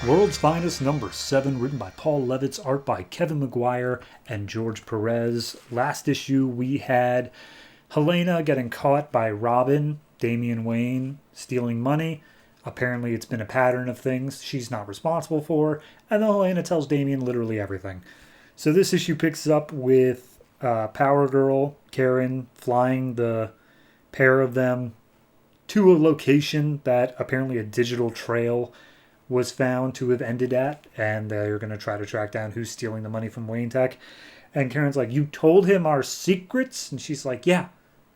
World's Finest number 7, written by Paul Levitz, art by Kevin McGuire and George Perez. Last issue we had Helena getting caught by Robin, Damian Wayne, stealing money. Apparently it's been a pattern of things she's not responsible for, and then Helena tells Damian literally everything. So this issue picks up with Power Girl, Karen, flying the pair of them to a location that apparently a digital trail was found to have ended at, and they're going to try to track down who's stealing the money from Wayne Tech. And Karen's like, "You told him our secrets?" And she's like, "Yeah,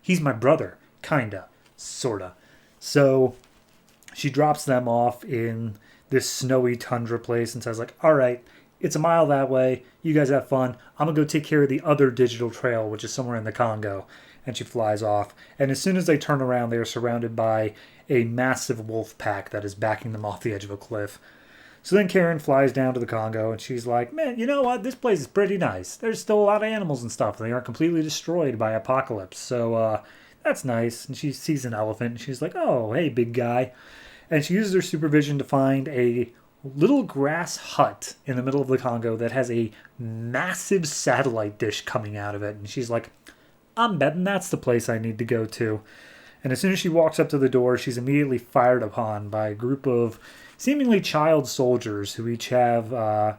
he's my brother. Kinda. Sorta." So she drops them off in this snowy tundra place and says, like, "All right, it's a mile that way. You guys have fun. I'm going to go take care of the other digital trail, which is somewhere in the Congo." And she flies off. And as soon as they turn around, they are surrounded by a massive wolf pack that is backing them off the edge of a cliff. So then Karen flies down to the Congo, and she's like, "Man, you know what? This place is pretty nice. There's still a lot of animals and stuff. They aren't completely destroyed by apocalypse. So that's nice." And she sees an elephant, and she's like, "Oh, hey, big guy." And she uses her supervision to find a little grass hut in the middle of the Congo that has a massive satellite dish coming out of it. And she's like, "I'm betting that's the place I need to go to." And as soon as she walks up to the door, she's immediately fired upon by a group of seemingly child soldiers who each have a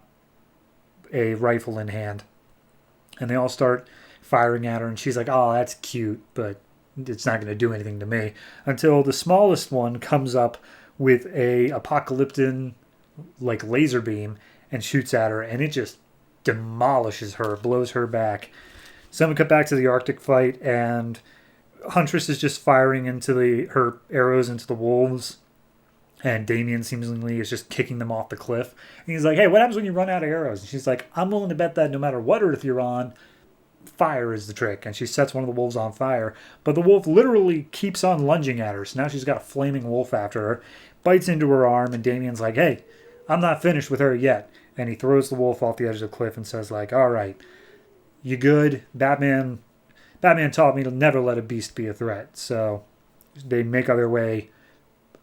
rifle in hand. And they all start firing at her, and she's like, "Oh, that's cute, but it's not going to do anything to me." Until the smallest one comes up with a apocalyptic like laser beam and shoots at her, and it just demolishes her, blows her back. So then we cut back to the Arctic fight, and Huntress is just firing into her arrows into the wolves, and Damian seemingly is just kicking them off the cliff. And he's like, "Hey, what happens when you run out of arrows?" And she's like, "I'm willing to bet that no matter what earth you're on, fire is the trick." And she sets one of the wolves on fire, but the wolf literally keeps on lunging at her. So now she's got a flaming wolf after her, bites into her arm, and Damian's like, "Hey, I'm not finished with her yet." And he throws the wolf off the edge of the cliff and says, like, "All right, you good? Batman taught me to never let a beast be a threat." So they make their way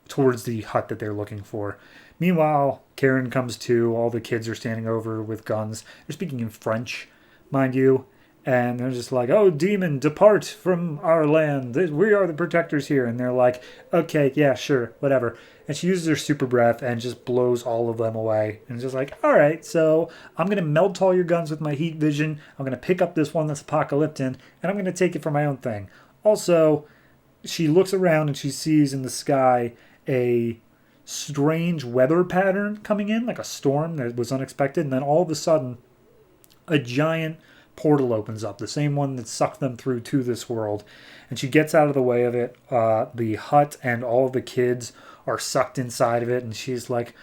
towards the hut that they're looking for. Meanwhile, Karen comes to. All the kids are standing over with guns. They're speaking in French, mind you. And they're just like, "Oh, demon, depart from our land. We are the protectors here." And they're like, "Okay, yeah, sure, whatever." And she uses her super breath and just blows all of them away. And it's just like, "All right, so I'm going to melt all your guns with my heat vision. I'm going to pick up this one that's apocalyptic, and I'm going to take it for my own thing." Also, she looks around and she sees in the sky a strange weather pattern coming in, like a storm that was unexpected. And then all of a sudden, a giant portal opens up, the same one that sucked them through to this world. And she gets out of the way of it. The hut and all of the kids are sucked inside of it. And she's like,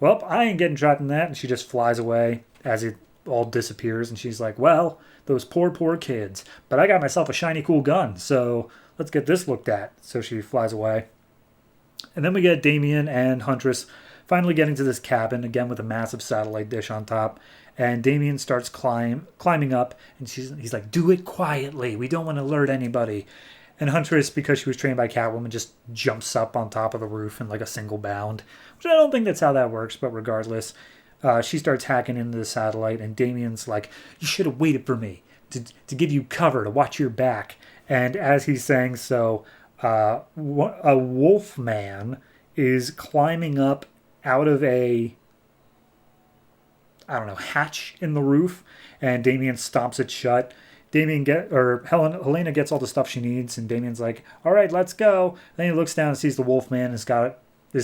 "Well, I ain't getting trapped in that." And she just flies away as it all disappears. And she's like, "Well, those poor kids. But I got myself a shiny cool gun. So let's get this looked at." So she flies away. And then we get Damian and Huntress finally getting to this cabin, again with a massive satellite dish on top. And Damian starts climbing up, and he's like, "Do it quietly. We don't want to alert anybody." And Huntress, because she was trained by Catwoman, just jumps up on top of the roof in like a single bound. Which I don't think that's how that works, but regardless, she starts hacking into the satellite, and Damian's like, "You should have waited for me to give you cover, to watch your back." And as he's saying so, a wolf man is climbing up out of a, I don't know, hatch in the roof, and Damian stomps it shut. Helena gets all the stuff she needs, and Damian's like, "All right, let's go." Then he looks down and sees the wolf man is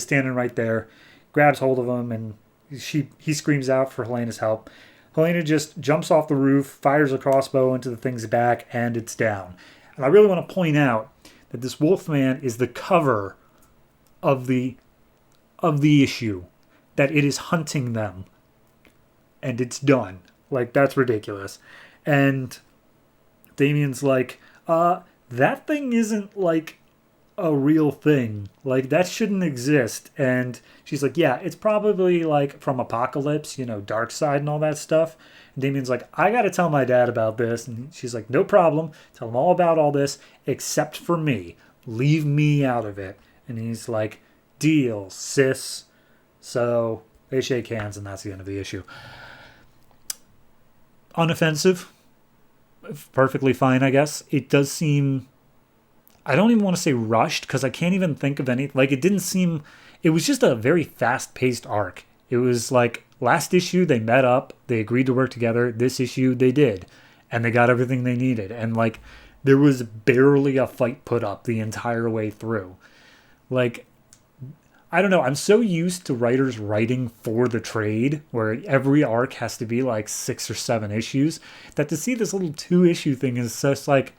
standing right there, grabs hold of him, and he screams out for Helena's help. Helena just jumps off the roof, fires a crossbow into the thing's back, and it's down. And I really want to point out that this Wolfman is the cover of the issue, that it is hunting them, and it's done. Like, that's ridiculous. And Damian's like, that thing isn't like a real thing. Like, that shouldn't exist." And she's like, "Yeah, it's probably like from Apocalypse, Dark Side and all that stuff." And Damian's like, "I got to tell my dad about this." And she's like, "No problem. Tell him all about all this, except for me. Leave me out of it." And he's like, "Deal, sis." So They shake hands, and that's the end of the issue. Unoffensive. Perfectly fine, I guess. It does seem... I don't even want to say rushed, because I can't even think of any... Like, it didn't seem... It was just a very fast-paced arc. It was like, last issue, they met up. They agreed to work together. This issue, they did. And they got everything they needed. And, like, there was barely a fight put up the entire way through. Like, I don't know. I'm so used to writers writing for the trade, where every arc has to be like 6 or 7 issues, that to see this little 2-issue thing is just like,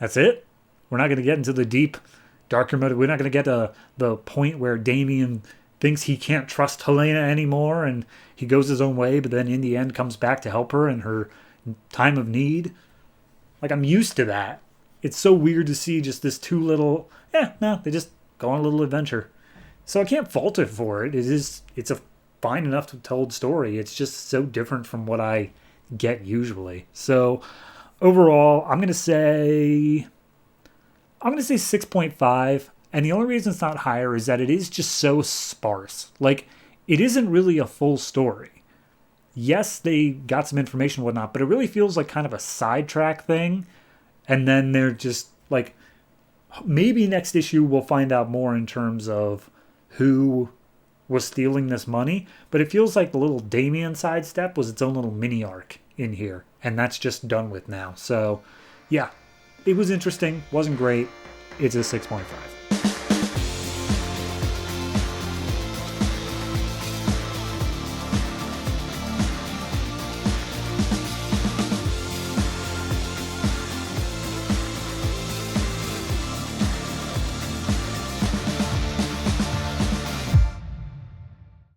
that's it? We're not going to get into the deep, darker mode. We're not going to get to the point where Damian thinks he can't trust Helena anymore and he goes his own way, but then in the end comes back to help her in her time of need. Like, I'm used to that. It's so weird to see just this too little, they just go on a little adventure. So I can't fault it for it. It's a fine enough told story. It's just so different from what I get usually. So overall, I'm gonna say 6.5. And the only reason it's not higher is that it is just so sparse. Like, it isn't really a full story. Yes, they got some information and whatnot, but it really feels like kind of a sidetrack thing. And then they're just like, maybe next issue we'll find out more in terms of who was stealing this money, but it feels like the little Damien sidestep was its own little mini arc in here, and that's just done with now. So yeah, it was interesting, wasn't great. It's a 6.5.